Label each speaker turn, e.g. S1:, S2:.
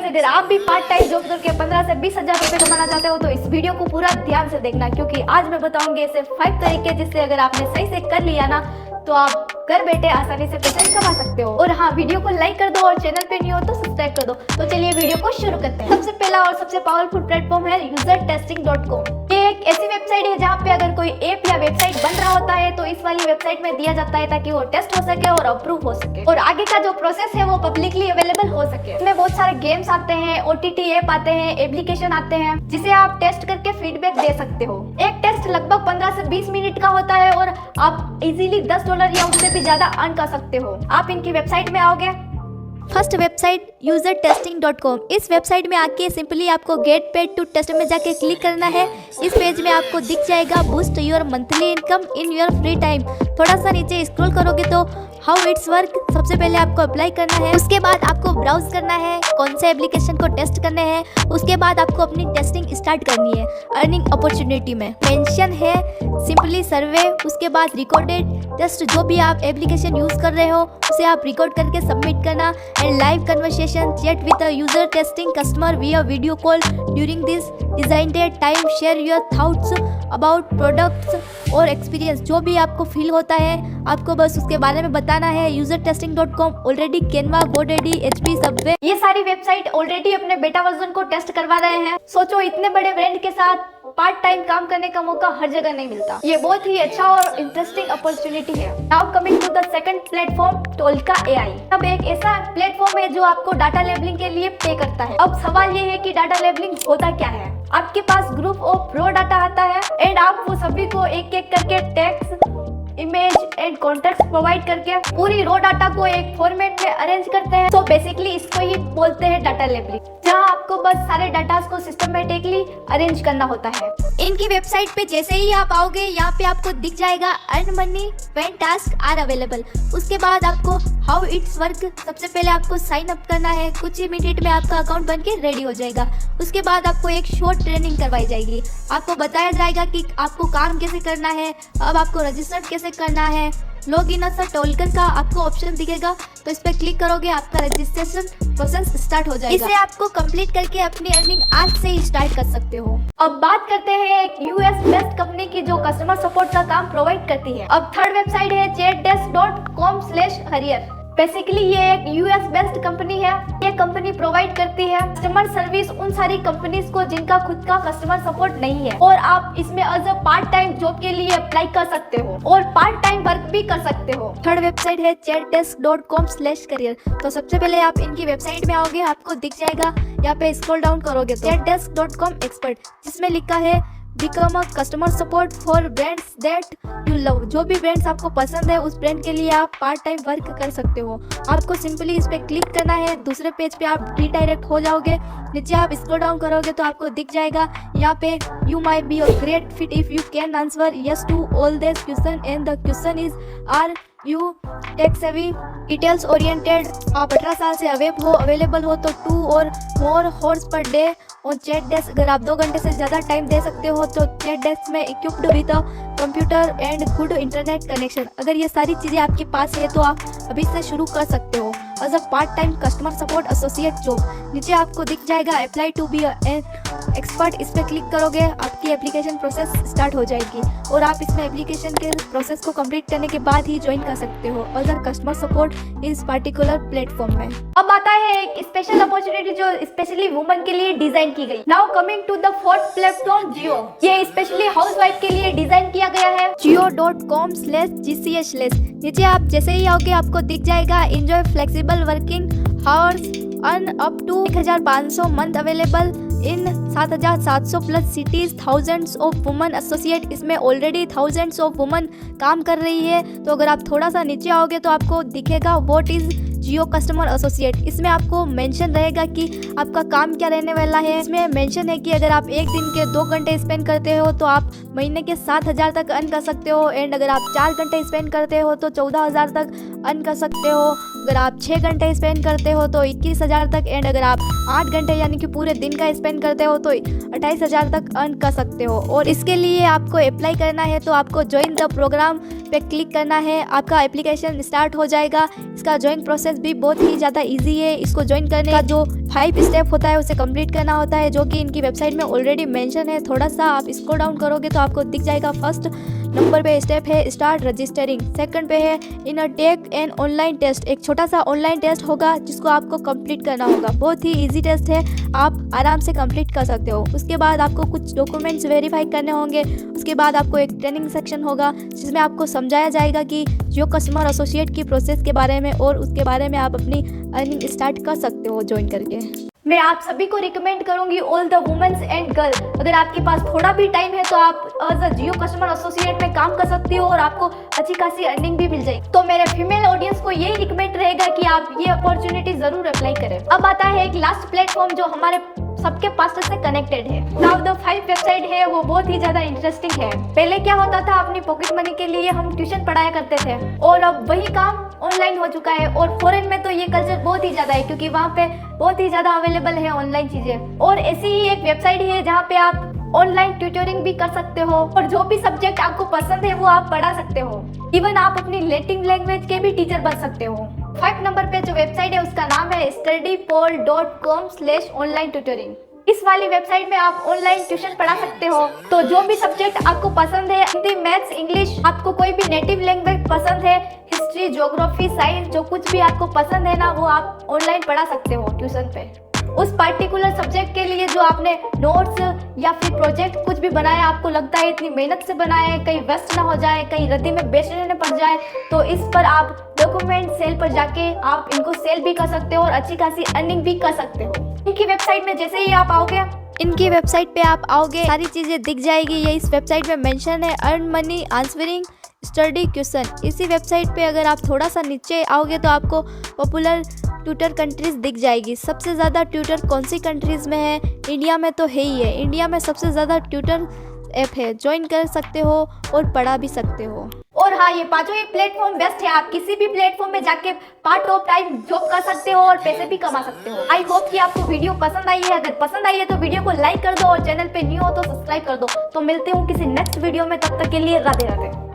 S1: Guys, अगर आप भी पार्ट टाइम जॉब करके 15 से 20 हजार रुपए कमाना चाहते हो तो इस वीडियो को पूरा ध्यान से देखना, क्योंकि आज मैं बताऊंगी ऐसे 5 तरीके जिससे अगर आपने सही से कर लिया ना तो आप घर बैठे आसानी से पैसे कमा सकते हो। और हाँ, वीडियो को लाइक कर दो और चैनल पे नहीं हो तो सब्सक्राइब कर दो। तो चलिए वीडियो को शुरू करते हैं। सबसे पहला और सबसे पावरफुल प्लेटफॉर्म है usertesting.com। ये एक ऐसी वेबसाइट है जहाँ पे अगर कोई ऐप या वेबसाइट बन रहा होता है तो इस वाली वेबसाइट में दिया जाता है ताकि वो टेस्ट हो सके और अप्रूव हो सके और आगे का जो प्रोसेस है वो पब्लिकली अवेलेबल हो सके। इसमें बहुत सारे गेम्स आते हैं, OTT ऐप आते हैं, एप्लीकेशन आते हैं जिसे आप टेस्ट करके फीडबैक दे सकते हो। एक टेस्ट लगभग 15 से 20 मिनट का होता है और आप इजीली $10 या उससे भी ज्यादा अर्न कर सकते हो। आप इनकी वेबसाइट में आओगे। First website usertesting.com। इस वेबसाइट में आके सिंपली आपको गेट पेड टू टेस्ट में जाके क्लिक करना है। इस पेज में आपको दिख जाएगा boost your monthly income in your free time. थोड़ा सा नीचे स्क्रॉल करोगे तो हाउ इट्स वर्क सबसे पहले आपको अप्लाई करना है। उसके बाद आपको ब्राउज करना है कौन से एप्लीकेशन को टेस्ट करने हैं। उसके बाद आपको अपनी टेस्टिंग स्टार्ट करनी है। अर्निंग अपॉर्चुनिटी में मेंशन है सिंपली सर्वे, उसके बाद रिकॉर्डेड टेस्ट। जो भी आप एप्लीकेशन यूज कर रहे हो उसे आप रिकॉर्ड करके सबमिट करना and live conversation chat with a user testing customer via video call during this designed time. Share your thoughts about products और एक्सपीरियंस। जो भी आपको फील होता है आपको बस उसके बारे में बताना है। usertesting.com already Canva, GoDaddy, HP, Subway ये सारी वेबसाइट ऑलरेडी अपने बेटा वर्जन को टेस्ट करवा रहे हैं। सोचो, इतने बड़े ब्रांड के साथ पार्ट टाइम काम करने का मौका हर जगह नहीं मिलता। ये बहुत ही अच्छा और इंटरेस्टिंग अपॉर्चुनिटी है। Now coming to the second platform, Tolka AI। अब एक ऐसा प्लेटफॉर्म है जो आपको डाटा लेबलिंग के लिए पे करता है। अब सवाल ये है कि डाटा लेबलिंग होता क्या है। आपके पास ग्रुप ऑफ रॉ डाटा आता है एंड आप वो सभी को एक एक करके text, image and context provide करके पूरी रॉ डाटा को एक फॉर्मेट में अरेंज करते हैं। तो बेसिकली इसको ही बोलते हैं डाटा लेबलिंग, जहां आपको बस सारे डाटा को सिस्टमेटिकली अरेंज करना होता है। इनकी वेबसाइट पे जैसे ही आप आओगे यहाँ पे आपको दिख जाएगा earn money when task are available. उसके बाद आपको हाउ इट्स वर्क सबसे पहले आपको साइन अप करना है। कुछ ही मिनट में आपका अकाउंट बनके रेडी हो जाएगा। उसके बाद आपको एक शॉर्ट ट्रेनिंग करवाई जाएगी। आपको बताया जाएगा कि आपको काम कैसे करना है, अब आपको रजिस्टर कैसे करना है। लॉग इन अस टोल्कन का आपको ऑप्शन दिखेगा, तो इस पर क्लिक करोगे आपका रजिस्ट्रेशन प्रोसेस स्टार्ट हो जाएगा। इसे आपको कंप्लीट करके अपनी अर्निंग आज से ही स्टार्ट कर सकते हो। अब बात करते हैं एक US बेस्ड कंपनी की जो कस्टमर सपोर्ट का काम प्रोवाइड करती है। अब थर्ड वेबसाइट है chatdesk.com/career। बेसिकली ये एक US बेस्ड कंपनी है। ये कंपनी प्रोवाइड करती है कस्टमर सर्विस उन सारी कंपनीज को जिनका खुद का कस्टमर सपोर्ट नहीं है, और आप इसमें as a part time job के लिए अप्लाई कर सकते हो और पार्ट टाइम वर्क भी कर सकते हो। थर्ड वेबसाइट है chatdesk.com/career। तो सबसे पहले आप इनकी वेबसाइट में आओगे, आपको दिख जाएगा यहाँ पे स्क्रॉल डाउन करोगे तो chatdesk.com एक्सपर्ट, जिसमें लिखा है become a customer support for brands that you love. जो भी ब्रांड्स आपको पसंद है उस ब्रांड के लिए आप पार्ट टाइम वर्क कर सकते हो। आपको सिंपली इस पे क्लिक करना है। दूसरे पेज पे आप रिडायरेक्ट हो जाओगे। नीचे आप स्क्रॉल डाउन करोगे तो आपको दिख जाएगा यहाँ पे you might be a great fit if you can answer yes to all this question and the question is are you tech savvy details oriented. आप 18 साल से अवेलेबल हो तो 2 और मोर हॉर्स पर डे और चैट डेस्क। अगर आप 2 घंटे से ज़्यादा टाइम दे सकते हो तो चैट डेस्क में equipped with a computer and good internet connection. अगर ये सारी चीज़ें आपके पास है तो आप अभी से शुरू कर सकते हो as a part time customer support associate job. नीचे आपको दिख जाएगा apply to be an expert. इस पर क्लिक करोगे आपकी एप्लीकेशन प्रोसेस स्टार्ट हो जाएगी और आप इसमें एप्लीकेशन के प्रोसेस को कंप्लीट करने के बाद ही ज्वाइन कर सकते हो एज अ कस्टमर सपोर्ट इस पर्टिकुलर प्लेटफॉर्म में। अब आता है एक स्पेशल अपॉर्चुनिटी जो स्पेशली वुमेन के लिए डिजाइन की गई। Now coming to the fourth platform, Jio. ये स्पेशली हाउसवाइफ के लिए डिजाइन किया गया है। jio.com/gcs। नीचे आप जैसे ही आओगे आपको दिख जाएगा enjoy flexible working hours, earn up to 1500 month available in 7700 plus cities, thousands of women associate. इसमें ऑलरेडी थाउजेंड्स ऑफ वुमन काम कर रही है। तो अगर आप थोड़ा सा नीचे आओगे तो आपको दिखेगा what is Jio customer associate. इसमें आपको मेंशन रहेगा कि आपका काम क्या रहने वाला है। इसमें मेंशन है कि अगर आप एक दिन के 2 घंटे स्पेंड करते हो तो आप महीने के 7000 तक अर्न कर सकते हो एंड अगर आप 4 घंटे स्पेंड करते हो तो 14000 तक अर्न कर सकते हो। अगर आप 6 घंटे स्पेंड करते हो तो 21000 तक एंड अगर आप 8 घंटे यानी कि पूरे दिन का स्पेंड करते हो तो 28000 तक अर्न कर सकते हो। और इसके लिए आपको अप्लाई करना है तो आपको ज्वाइन द प्रोग्राम पे क्लिक करना है, आपका एप्लीकेशन स्टार्ट हो जाएगा। इसका ज्वाइन प्रोसेस भी बहुत ही ज़्यादा इजी है। इसको ज्वाइन करने का जो 5 स्टेप होता है उसे कंप्लीट करना होता है, जो कि इनकी वेबसाइट में ऑलरेडी मेंशन है। थोड़ा सा आप स्क्रॉल डाउन करोगे तो आपको दिख जाएगा। फर्स्ट नंबर पे स्टेप है स्टार्ट रजिस्टरिंग। सेकंड पे है इन टेक एन ऑनलाइन टेस्ट, एक छोटा सा ऑनलाइन टेस्ट होगा जिसको आपको कंप्लीट करना होगा। बहुत ही इजी टेस्ट है, आप आराम से कंप्लीट कर सकते हो। उसके बाद आपको कुछ डॉक्यूमेंट्स वेरीफाई करने होंगे। उसके बाद आपको एक ट्रेनिंग सेक्शन होगा जिसमें आपको समझाया जाएगा कि जियो कस्टमर एसोसिएट की प्रोसेस के बारे में, और उसके बारे में आप अपनी अर्निंग स्टार्ट कर सकते हो ज्वाइन करके। मैं आप सभी को रिकमेंड करूंगी, all the womens and girl, अगर आपके पास थोड़ा भी टाइम है तो आप as a Jio customer associate में काम कर सकती हो और आपको अच्छी खासी अर्निंग भी मिल जाएगी। तो मेरे फीमेल ऑडियंस को यही रिकमेंड रहेगा कि आप ये अपॉर्चुनिटी जरूर अप्लाई करें। अब आता है एक लास्ट प्लेटफॉर्म जो हमारे सबके पास से कनेक्टेड है। नाउ द 5 वेबसाइट है वो बहुत ही ज्यादा इंटरेस्टिंग है। पहले क्या होता था, अपनी पॉकेट मनी के लिए हम ट्यूशन पढ़ाया करते थे, और अब वही काम ऑनलाइन हो चुका है। और फॉरेन में तो ये कल्चर बहुत ही ज्यादा है, क्योंकि वहाँ पे बहुत ही ज्यादा अवेलेबल है ऑनलाइन चीजें। और ऐसी ही एक वेबसाइट है जहाँ पे आप ऑनलाइन ट्यूटरिंग भी कर सकते हो, और जो भी सब्जेक्ट आपको पसंद है वो आप पढ़ा सकते हो। इवन आप अपनी नेटिव लैंग्वेज के भी टीचर बन सकते हो। 5 नंबर पे जो वेबसाइट है उसका नाम है studypol.com/online tutoring। इस वाली वेबसाइट में आप ऑनलाइन ट्यूशन पढ़ा सकते हो। तो जो भी सब्जेक्ट आपको पसंद है, हिंदी, मैथ्स, इंग्लिश, आपको कोई भी नेटिव लैंग्वेज पसंद है, हिस्ट्री, ज्योग्राफी, साइंस, जो कुछ भी आपको पसंद है ना, वो आप ऑनलाइन पढ़ा सकते हो ट्यूशन पे। उस पर्टिकुलर सब्जेक्ट के लिए जो आपने नोट्स या फिर प्रोजेक्ट कुछ भी बनाया, आपको लगता है इतनी मेहनत से बनाया है, कहीं वेस्ट ना हो जाए, कहीं रद्दी में बेचने न पड़ जाए, तो इस पर आप डॉक्यूमेंट सेल पर जाके आप इनको सेल भी कर सकते हो और अच्छी खासी अर्निंग भी कर सकते हो। इनकी वेबसाइट में जैसे ही आप आओगे सारी चीज़ें दिख जाएगी। ये इस वेबसाइट में मेंशन है, earn money answering study question. इसी वेबसाइट पे अगर आप थोड़ा सा नीचे आओगे तो आपको पॉपुलर ट्यूटर कंट्रीज दिख जाएगी। सबसे ज़्यादा ट्यूटर कौन सी कंट्रीज़ में है? इंडिया में तो है ही है। इंडिया में सबसे ज़्यादा ट्यूटर ऐप है, ज्वाइन कर सकते हो और पढ़ा भी सकते हो। और हाँ, ये पांचों ही प्लेटफॉर्म बेस्ट है। आप किसी भी प्लेटफॉर्म में जाके पार्ट ऑफ टाइम जॉब कर सकते हो और पैसे भी कमा सकते हो। आई होप कि आपको वीडियो पसंद आई है। अगर पसंद आई है तो वीडियो को लाइक कर दो और चैनल पे न्यू हो तो सब्सक्राइब कर दो। तो मिलते हूँ किसी नेक्स्ट वीडियो में, तब तक के लिए राधे राधे।